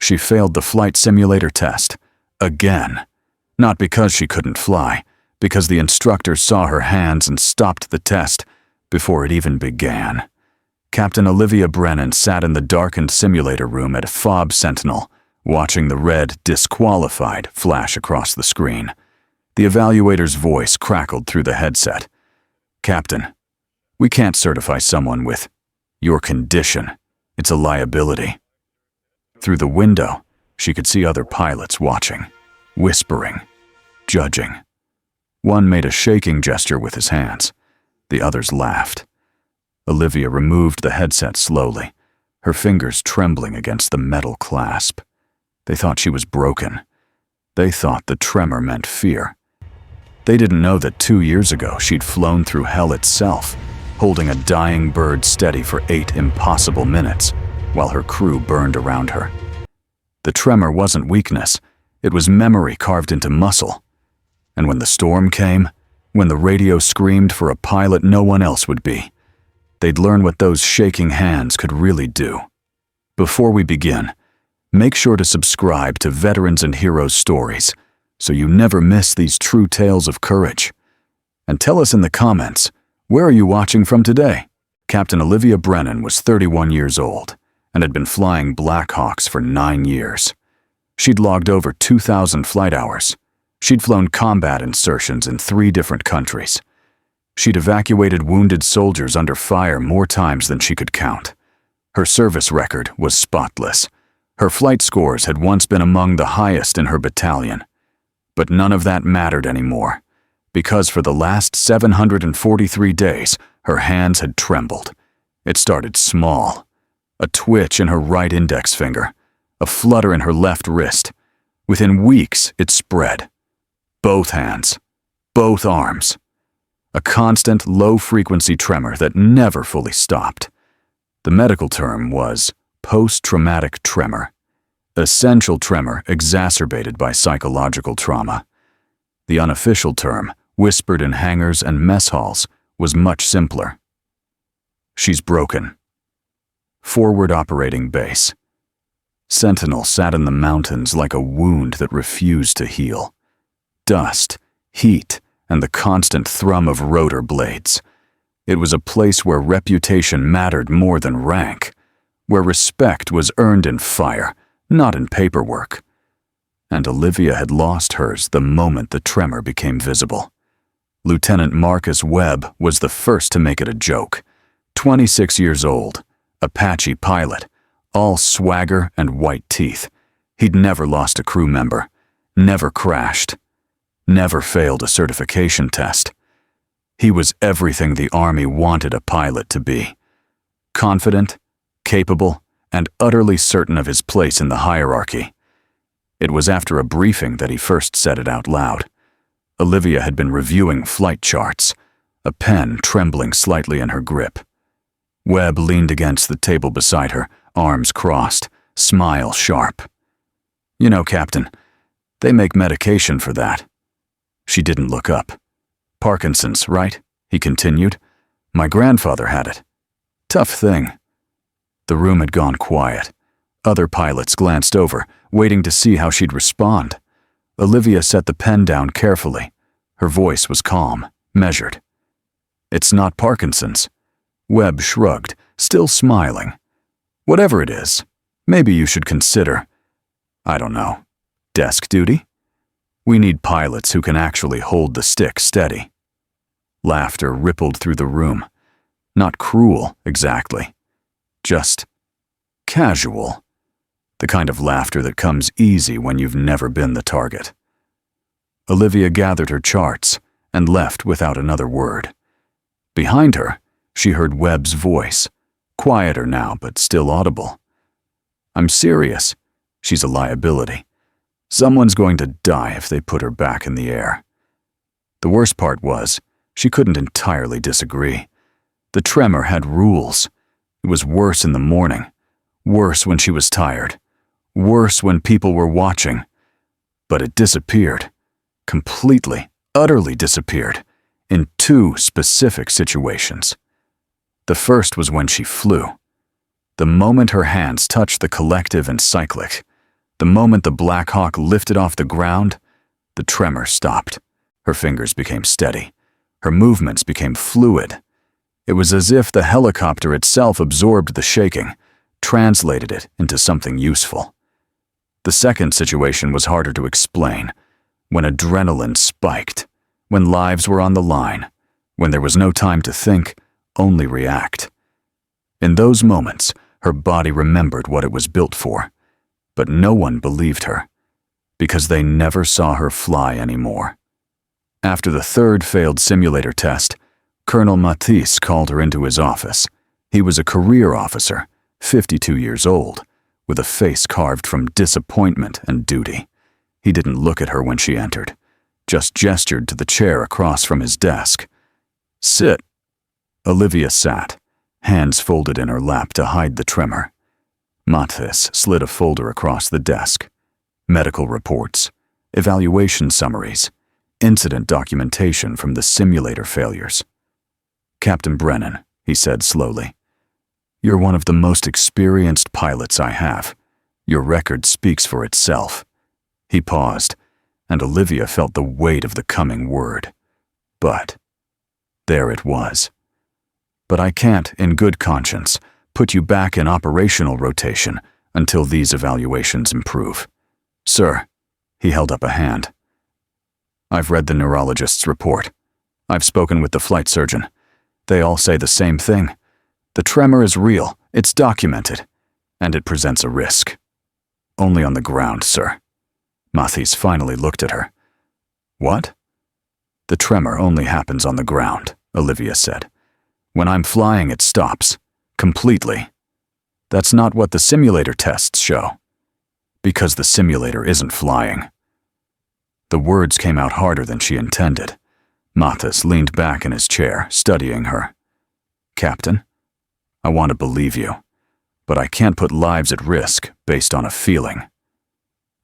She failed the flight simulator test. Again. Not because she couldn't fly, because the instructor saw her hands and stopped the test before it even began. Captain Olivia Brennan sat in the darkened simulator room at Fob Sentinel, watching the red "disqualified" flash across the screen. The evaluator's voice crackled through the headset. "Captain, we can't certify someone with your condition. It's a liability." Through the window, she could see other pilots watching, whispering, judging. One made a shaking gesture with his hands. The others laughed. Olivia removed the headset slowly, her fingers trembling against the metal clasp. They thought she was broken. They thought the tremor meant fear. They didn't know that 2 years ago she'd flown through hell itself, holding a dying bird steady for 8 impossible minutes while her crew burned around her. The tremor wasn't weakness, it was memory carved into muscle. And when the storm came, when the radio screamed for a pilot no one else would be, they'd learn what those shaking hands could really do. Before we begin, make sure to subscribe to Veterans and Heroes Stories so you never miss these true tales of courage. And tell us in the comments, where are you watching from today? Captain Olivia Brennan was 31 years old and had been flying Black Hawks for 9 years. She'd logged over 2,000 flight hours. She'd flown combat insertions in 3 different countries. She'd evacuated wounded soldiers under fire more times than she could count. Her service record was spotless. Her flight scores had once been among the highest in her battalion. But none of that mattered anymore, because for the last 743 days, her hands had trembled. It started small. A twitch in her right index finger, a flutter in her left wrist. Within weeks, it spread. Both hands, both arms. A constant, low-frequency tremor that never fully stopped. The medical term was post-traumatic tremor, essential tremor exacerbated by psychological trauma. The unofficial term, whispered in hangars and mess halls, was much simpler. She's broken. Forward operating base. Sentinel sat in the mountains like a wound that refused to heal. Dust, heat, and the constant thrum of rotor blades. It was a place where reputation mattered more than rank, where respect was earned in fire, not in paperwork. And Olivia had lost hers the moment the tremor became visible. Lieutenant Marcus Webb was the first to make it a joke. 26 years old, Apache pilot, all swagger and white teeth. He'd never lost a crew member, never crashed, never failed a certification test. He was everything the Army wanted a pilot to be. Confident, capable, and utterly certain of his place in the hierarchy. It was after a briefing that he first said it out loud. Olivia had been reviewing flight charts, a pen trembling slightly in her grip. Webb leaned against the table beside her, arms crossed, smile sharp. "You know, Captain, they make medication for that." She didn't look up. "Parkinson's, right?" he continued. "My grandfather had it. Tough thing." The room had gone quiet. Other pilots glanced over, waiting to see how she'd respond. Olivia set the pen down carefully. Her voice was calm, measured. "It's not Parkinson's." Webb shrugged, still smiling. "Whatever it is, maybe you should consider, I don't know, desk duty? We need pilots who can actually hold the stick steady." Laughter rippled through the room. Not cruel, exactly. Just casual. The kind of laughter that comes easy when you've never been the target. Olivia gathered her charts and left without another word. Behind her, she heard Webb's voice, quieter now but still audible. "I'm serious. She's a liability. Someone's going to die if they put her back in the air." The worst part was, she couldn't entirely disagree. The tremor had rules. It was worse in the morning, worse when she was tired, worse when people were watching. But it disappeared. Completely, utterly disappeared, in 2 specific situations. The first was when she flew. The moment her hands touched the collective and cyclic, The moment the Black Hawk lifted off the ground, the tremor stopped. Her fingers became steady. Her movements became fluid. It was as if the helicopter itself absorbed the shaking, translated it into something useful. The second situation was harder to explain, when adrenaline spiked, when lives were on the line, when there was no time to think, only react. In those moments, her body remembered what it was built for, but no one believed her, because they never saw her fly anymore. After the third failed simulator test, Colonel Matisse called her into his office. He was a career officer, 52 years old, with a face carved from disappointment and duty. He didn't look at her when she entered, just gestured to the chair across from his desk. "Sit." Olivia sat, hands folded in her lap to hide the tremor. Matisse slid a folder across the desk. Medical reports, evaluation summaries, incident documentation from the simulator failures. "Captain Brennan," he said slowly, "you're one of the most experienced pilots I have. Your record speaks for itself." He paused, and Olivia felt the weight of the coming word. But there it was. "But I can't, in good conscience, put you back in operational rotation until these evaluations improve. Sir," he held up a hand. "I've read the neurologist's report. I've spoken with the flight surgeon. They all say the same thing. The tremor is real, it's documented, and it presents a risk. Only on the ground, sir." Matisse finally looked at her. "What?" "The tremor only happens on the ground," Olivia said. "When I'm flying, it stops. Completely. That's not what the simulator tests show. Because the simulator isn't flying." The words came out harder than she intended. Matisse leaned back in his chair, studying her. "Captain, I want to believe you, but I can't put lives at risk based on a feeling."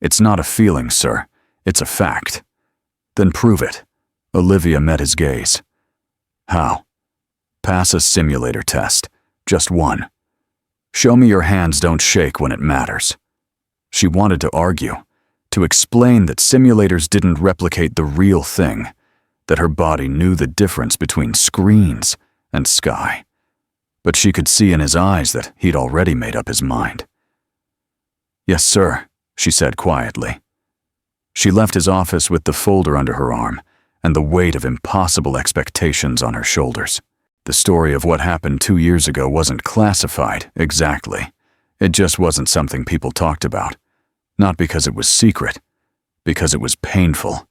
"It's not a feeling, sir. It's a fact." "Then prove it." Olivia met his gaze. "How?" "Pass a simulator test. Just one. Show me your hands don't shake when it matters." She wanted to argue, to explain that simulators didn't replicate the real thing, that her body knew the difference between screens and sky. But she could see in his eyes that he'd already made up his mind. "Yes, sir," she said quietly. She left his office with the folder under her arm and the weight of impossible expectations on her shoulders. The story of what happened 2 years ago wasn't classified exactly. It just wasn't something people talked about. Not because it was secret, because it was painful.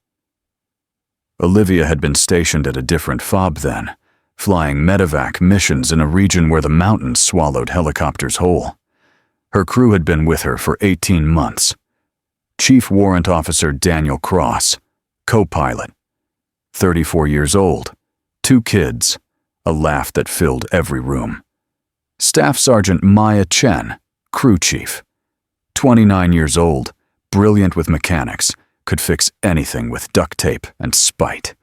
Olivia had been stationed at a different FOB then, flying medevac missions in a region where the mountains swallowed helicopters whole. Her crew had been with her for 18 months. Chief Warrant Officer Daniel Cross, co-pilot, 34 years old, 2 kids, a laugh that filled every room. Staff Sergeant Maya Chen, crew chief, 29 years old, brilliant with mechanics, could fix anything with duct tape and spite.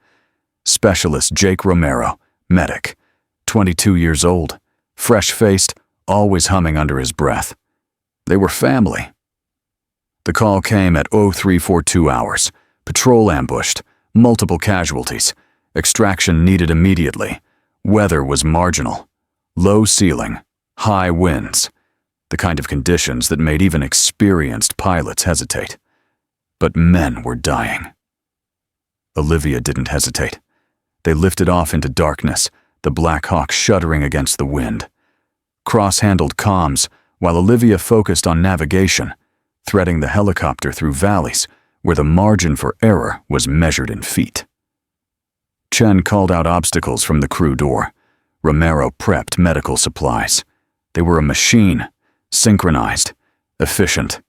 Specialist Jake Romero, medic, 22 years old, fresh-faced, always humming under his breath. They were family. The call came at 0342 hours. Patrol ambushed, multiple casualties, extraction needed immediately. Weather was marginal. Low ceiling, high winds, the kind of conditions that made even experienced pilots hesitate. But men were dying. Olivia didn't hesitate. They lifted off into darkness, the Black Hawk shuddering against the wind. Cross handled comms, while Olivia focused on navigation, threading the helicopter through valleys where the margin for error was measured in feet. Chen called out obstacles from the crew door. Romero prepped medical supplies. They were a machine, synchronized, efficient.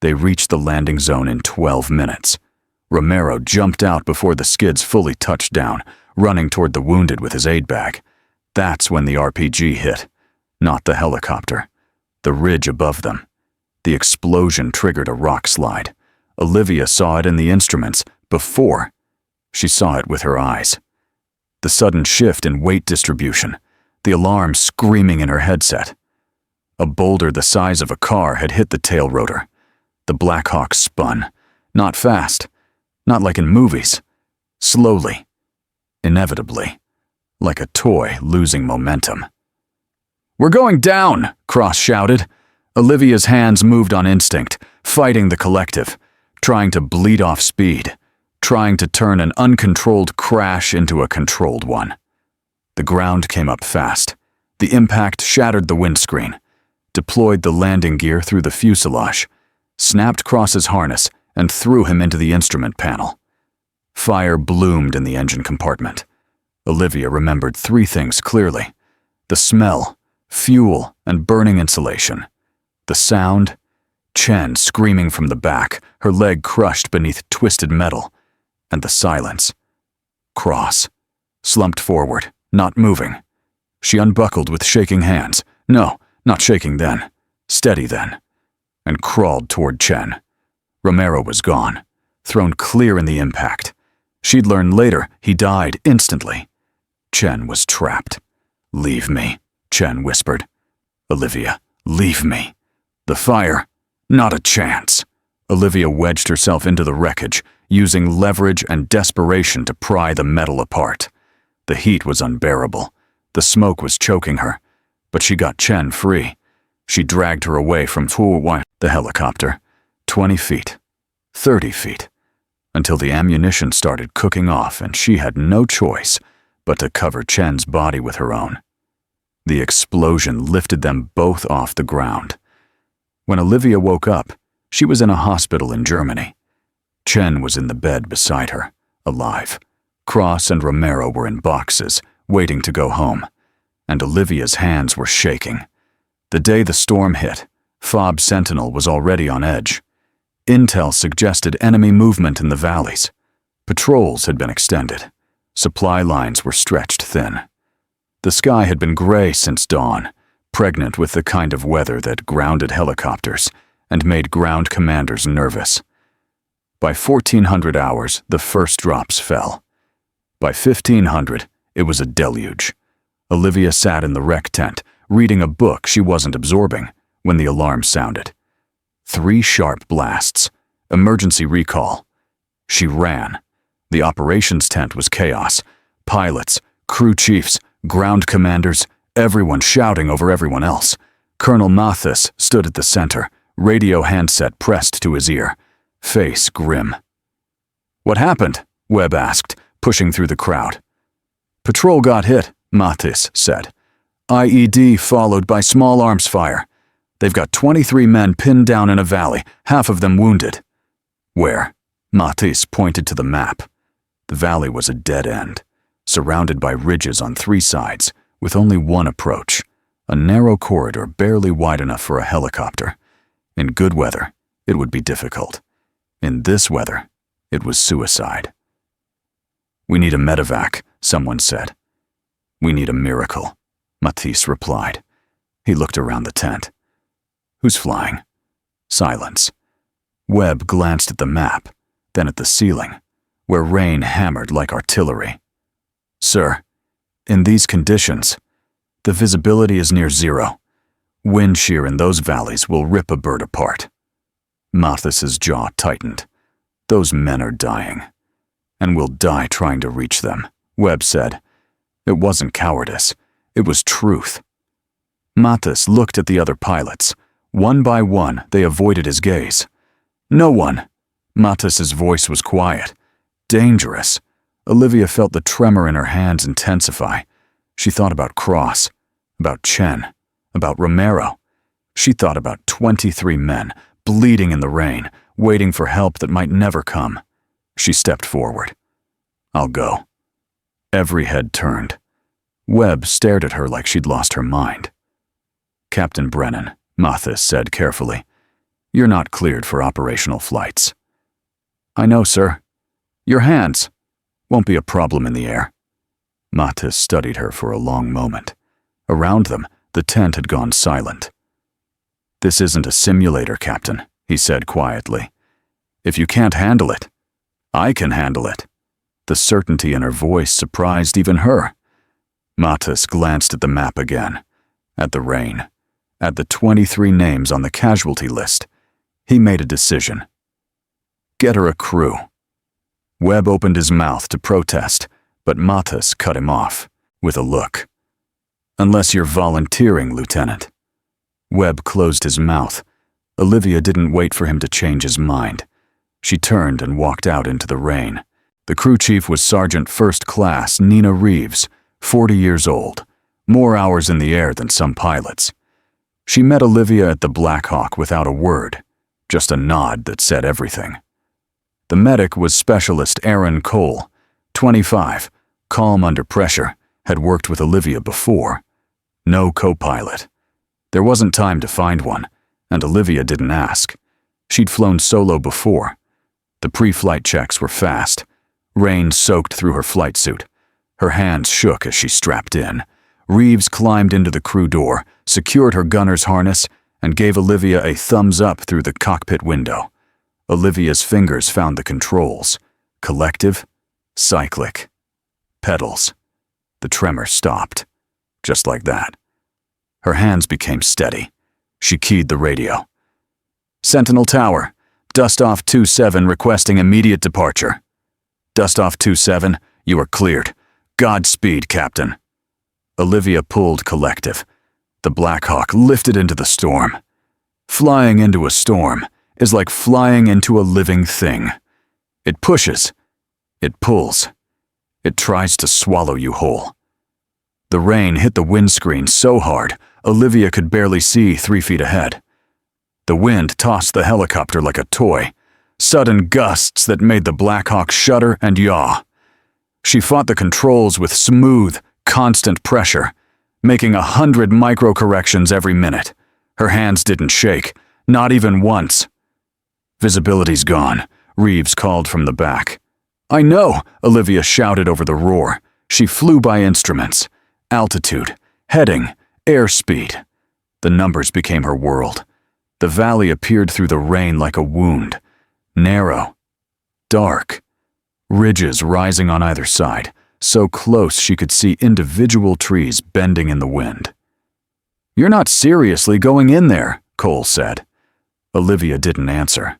They reached the landing zone in 12 minutes. Romero jumped out before the skids fully touched down, running toward the wounded with his aid bag. That's when the RPG hit, not the helicopter. The ridge above them. The explosion triggered a rock slide. Olivia saw it in the instruments before she saw it with her eyes. The sudden shift in weight distribution, the alarm screaming in her headset. A boulder the size of a car had hit the tail rotor. The Black Hawk spun. Not fast. Not like in movies. Slowly. Inevitably. Like a toy losing momentum. "We're going down!" Cross shouted. Olivia's hands moved on instinct, fighting the collective, trying to bleed off speed, trying to turn an uncontrolled crash into a controlled one. The ground came up fast. The impact shattered the windscreen, deployed the landing gear through the fuselage, snapped Cross's harness, and threw him into the instrument panel. Fire bloomed in the engine compartment. Olivia remembered 3 things clearly: the smell, fuel, and burning insulation. The sound, Chen screaming from the back, her leg crushed beneath twisted metal. And the silence. Cross, slumped forward, not moving. She unbuckled with shaking hands. No, not shaking then. Steady then. And crawled toward Chen. Romero was gone, thrown clear in the impact. She'd learn later he died instantly. Chen was trapped. "Leave me," Chen whispered. "Olivia, leave me. The fire, not a chance." Olivia wedged herself into the wreckage, using leverage and desperation to pry the metal apart. The heat was unbearable. The smoke was choking her, but she got Chen free. She dragged her away from the helicopter, 20 feet, 30 feet, until the ammunition started cooking off and she had no choice but to cover Chen's body with her own. The explosion lifted them both off the ground. When Olivia woke up, she was in a hospital in Germany. Chen was in the bed beside her, alive. Cross and Romero were in boxes, waiting to go home, and Olivia's hands were shaking. The day the storm hit, FOB Sentinel was already on edge. Intel suggested enemy movement in the valleys. Patrols had been extended. Supply lines were stretched thin. The sky had been gray since dawn, pregnant with the kind of weather that grounded helicopters and made ground commanders nervous. By 1400 hours, the first drops fell. By 1500, it was a deluge. Olivia sat in the rec tent, reading a book she wasn't absorbing, when the alarm sounded. 3 sharp blasts. Emergency recall. She ran. The operations tent was chaos. Pilots, crew chiefs, ground commanders, everyone shouting over everyone else. Colonel Mathis stood at the center, radio handset pressed to his ear, face grim. "What happened?" Webb asked, pushing through the crowd. "Patrol got hit," Mathis said. "IED followed by small arms fire. They've got 23 men pinned down in a valley, half of them wounded." "Where?" Mathis pointed to the map. The valley was a dead end, surrounded by ridges on 3 sides, with only one approach, a narrow corridor barely wide enough for a helicopter. In good weather, it would be difficult. In this weather, it was suicide. "We need a medevac," someone said. "We need a miracle," Mathis replied. He looked around the tent. "Who's flying?" Silence. Webb glanced at the map, then at the ceiling, where rain hammered like artillery. "Sir, in these conditions, the visibility is near 0. Wind shear in those valleys will rip a bird apart." Mathis's jaw tightened. "Those men are dying, and we'll die trying to reach them," Webb said. It wasn't cowardice, it was truth. Mathis looked at the other pilots. One by one, they avoided his gaze. "No one." Mathis's voice was quiet. Dangerous. Olivia felt the tremor in her hands intensify. She thought about Cross, about Chen, about Romero. She thought about 23 men, bleeding in the rain, waiting for help that might never come. She stepped forward. "I'll go." Every head turned. Webb stared at her like she'd lost her mind. "Captain Brennan," Mathis said carefully, "you're not cleared for operational flights." "I know, sir. Your hands. Won't be a problem in the air." Mathis studied her for a long moment. Around them, the tent had gone silent. "This isn't a simulator, Captain," he said quietly. "If you can't handle it, I can handle it." The certainty in her voice surprised even her. Mathis glanced at the map again, at the rain, at the 23 names on the casualty list. He made a decision. Get her a crew. Webb opened his mouth to protest, but Matas cut him off with a look. Unless you're volunteering, Lieutenant. Webb closed his mouth. Olivia didn't wait for him to change his mind. She turned and walked out into the rain. The crew chief was Sergeant First Class Nina Reeves, 40 years old, more hours in the air than some pilots. She met Olivia at the Black Hawk without a word, just a nod that said everything. The medic was Specialist Aaron Cole, 25, calm under pressure, had worked with Olivia before. No co-pilot. There wasn't time to find one, and Olivia didn't ask. She'd flown solo before. The pre-flight checks were fast. Rain soaked through her flight suit. Her hands shook as she strapped in. Reeves climbed into the crew door, secured her gunner's harness, and gave Olivia a thumbs up through the cockpit window. Olivia's fingers found the controls. Collective, cyclic, pedals. The tremor stopped. Just like that. Her hands became steady. She keyed the radio. Sentinel Tower, Dustoff 27 requesting immediate departure. Dustoff 27, you are cleared. Godspeed, Captain. Olivia pulled collective. The Black Hawk lifted into the storm. Flying into a storm is like flying into a living thing. It pushes. It pulls. It tries to swallow you whole. The rain hit the windscreen so hard, Olivia could barely see 3 feet ahead. The wind tossed the helicopter like a toy, sudden gusts that made the Black Hawk shudder and yaw. She fought the controls with smooth, constant pressure, making 100 micro-corrections every minute. Her hands didn't shake, not even once. Visibility's gone, Reeves called from the back. I know, Olivia shouted over the roar. She flew by instruments. Altitude, heading, airspeed. The numbers became her world. The valley appeared through the rain like a wound. Narrow, dark, ridges rising on either side, so close she could see individual trees bending in the wind. You're not seriously going in there, Cole said. Olivia didn't answer.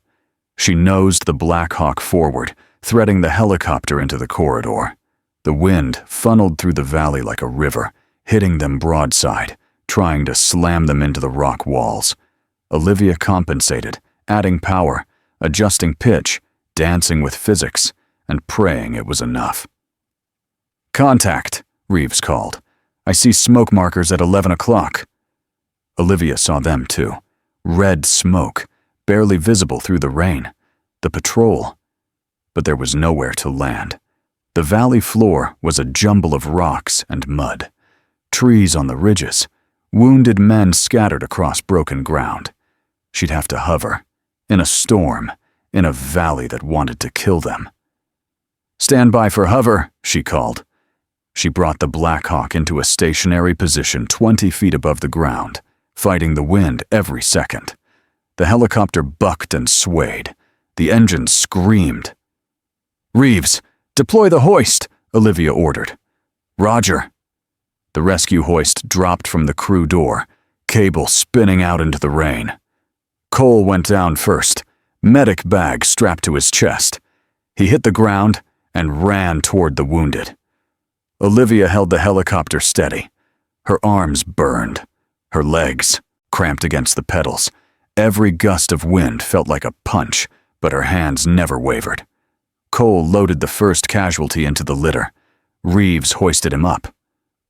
She nosed the Black Hawk forward, threading the helicopter into the corridor. The wind funneled through the valley like a river, hitting them broadside, trying to slam them into the rock walls. Olivia compensated, adding power, adjusting pitch, dancing with physics, and praying it was enough. Contact, Reeves called. I see smoke markers at 11 o'clock. Olivia saw them too. Red smoke, barely visible through the rain. The patrol. But there was nowhere to land. The valley floor was a jumble of rocks and mud. Trees on the ridges. Wounded men scattered across broken ground. She'd have to hover. In a storm. In a valley that wanted to kill them. Stand by for hover, she called. She brought the Black Hawk into a stationary position 20 feet above the ground, fighting the wind every second. The helicopter bucked and swayed. The engine screamed. Reeves, deploy the hoist, Olivia ordered. Roger. The rescue hoist dropped from the crew door, cable spinning out into the rain. Cole went down first, medic bag strapped to his chest. He hit the ground and ran toward the wounded. Olivia held the helicopter steady. Her arms burned. Her legs cramped against the pedals. Every gust of wind felt like a punch, but her hands never wavered. Cole loaded the first casualty into the litter. Reeves hoisted him up.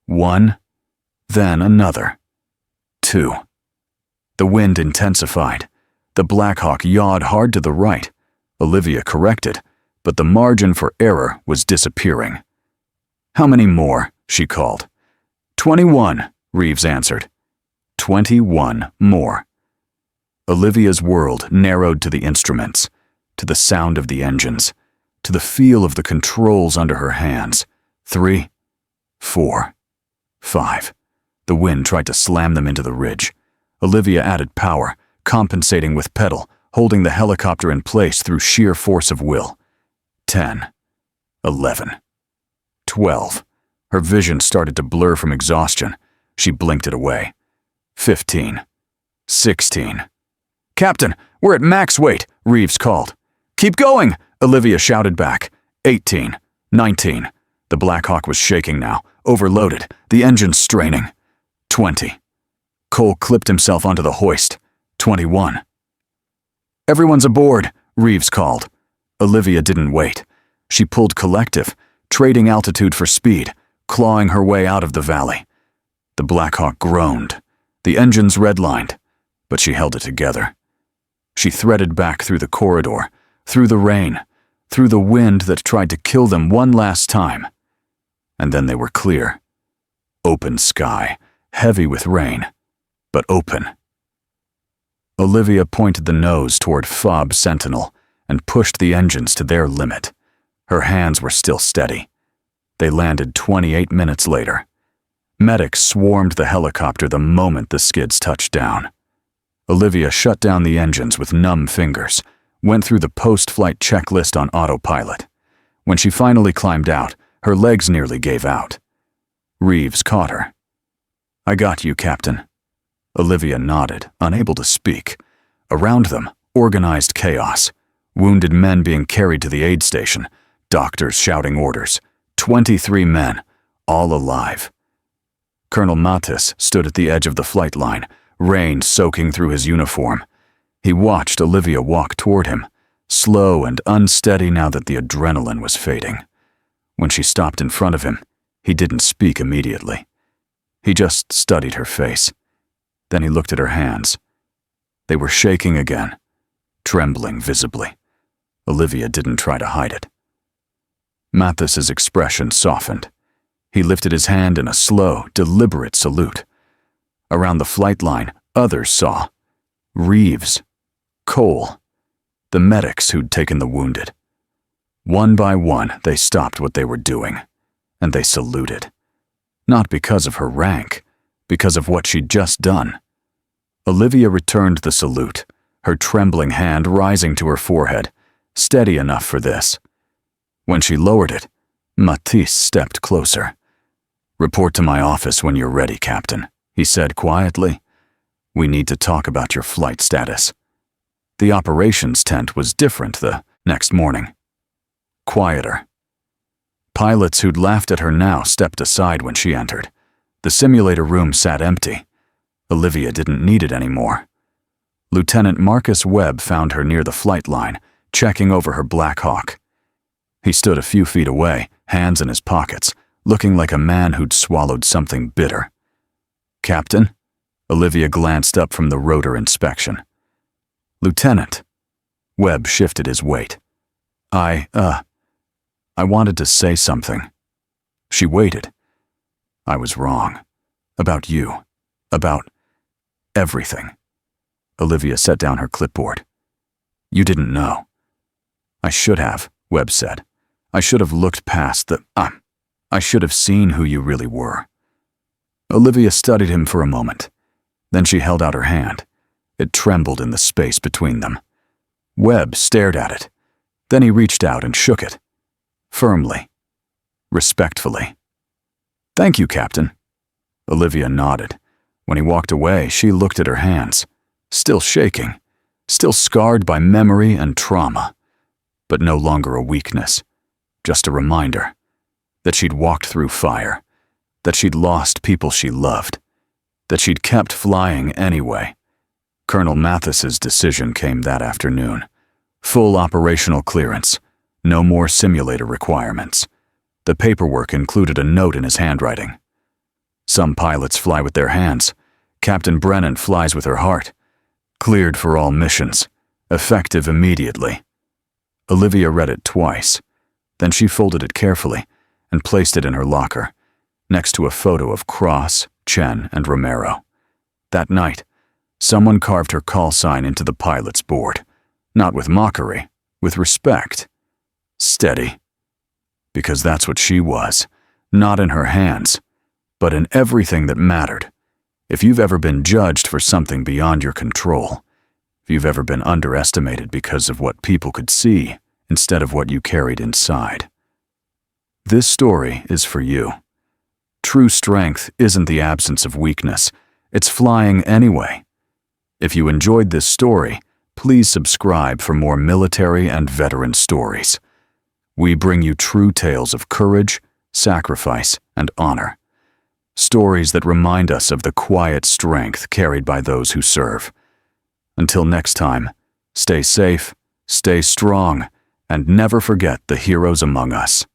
One, then another. Two. The wind intensified. The Black Hawk yawed hard to the right. Olivia corrected, but the margin for error was disappearing. How many more? She called. 21, Reeves answered. 21 more. Olivia's world narrowed to the instruments, to the sound of the engines, to the feel of the controls under her hands. 3, 4, 5. The wind tried to slam them into the ridge. Olivia added power, compensating with pedal, holding the helicopter in place through sheer force of will. 10, 11, 12. Her vision started to blur from exhaustion. She blinked it away. 15, 16. Captain, We're at max weight, Reeves called. Keep going, Olivia shouted back. 18. 19. The Black Hawk was shaking now, overloaded, the engine straining. 20. Cole clipped himself onto the hoist. 21. Everyone's aboard, Reeves called. Olivia didn't wait. She pulled collective, trading altitude for speed, clawing her way out of the valley. The Black Hawk groaned. The engines redlined, but she held it together. She threaded back through the corridor, through the rain, through the wind that tried to kill them one last time. And then they were clear. Open sky, heavy with rain, but open. Olivia pointed the nose toward Fob Sentinel and pushed the engines to their limit. Her hands were still steady. They landed 28 minutes later. Medics swarmed the helicopter the moment the skids touched down. Olivia shut down the engines with numb fingers, went through the post-flight checklist on autopilot. When she finally climbed out, her legs nearly gave out. Reeves caught her. "I got you, Captain." Olivia nodded, unable to speak. Around them, organized chaos. Wounded men being carried to the aid station, doctors shouting orders. 23 men, all alive. Colonel Matis stood at the edge of the flight line, rain soaking through his uniform. He watched Olivia walk toward him, slow and unsteady now that the adrenaline was fading. When she stopped in front of him, he didn't speak immediately. He just studied her face. Then he looked at her hands. They were shaking again, trembling visibly. Olivia didn't try to hide it. Mathis's expression softened. He lifted his hand in a slow, deliberate salute. Around the flight line, others saw. Reeves, Cole, the medics who'd taken the wounded. One by one, they stopped what they were doing, and they saluted. Not because of her rank, because of what she'd just done. Olivia returned the salute, her trembling hand rising to her forehead, steady enough for this. When she lowered it, Matisse stepped closer. "Report to my office when you're ready, Captain," he said quietly. "We need to talk about your flight status." The operations tent was different the next morning. Quieter. Pilots who'd laughed at her now stepped aside when she entered. The simulator room sat empty. Olivia didn't need it anymore. Lieutenant Marcus Webb found her near the flight line, checking over her Black Hawk. He stood a few feet away, hands in his pockets, looking like a man who'd swallowed something bitter. "Captain?" Olivia glanced up from the rotor inspection. "Lieutenant." Webb shifted his weight. I wanted to say something." She waited. "I was wrong. About you. About everything." Olivia set down her clipboard. "You didn't know." "I should have," Webb said. "I should have looked past the... I should have seen who you really were." Olivia studied him for a moment. Then she held out her hand. It trembled in the space between them. Webb stared at it. Then he reached out and shook it. Firmly. Respectfully. "Thank you, Captain." Olivia nodded. When he walked away, she looked at her hands. Still shaking. Still scarred by memory and trauma. But no longer a weakness. Just a reminder. That she'd walked through fire. That she'd lost people she loved. That she'd kept flying anyway. Colonel Mathis's decision came that afternoon. Full operational clearance. No more simulator requirements. The paperwork included a note in his handwriting. Some pilots fly with their hands. Captain Brennan flies with her heart. Cleared for all missions. Effective immediately. Olivia read it twice. Then she folded it carefully and placed it in her locker, next to a photo of Cross, Chen, and Romero. That night, someone carved her call sign into the pilot's board. Not with mockery, with respect. Steady. Because that's what she was, not in her hands, but in everything that mattered. If you've ever been judged for something beyond your control, if you've ever been underestimated because of what people could see instead of what you carried inside. This story is for you. True strength isn't the absence of weakness, it's flying anyway. If you enjoyed this story, Please subscribe for more military and veteran stories. We bring you true tales of courage, sacrifice, and honor. Stories that remind us of the quiet strength carried by those who serve. Until next time, stay safe, stay strong, and never forget the heroes among us.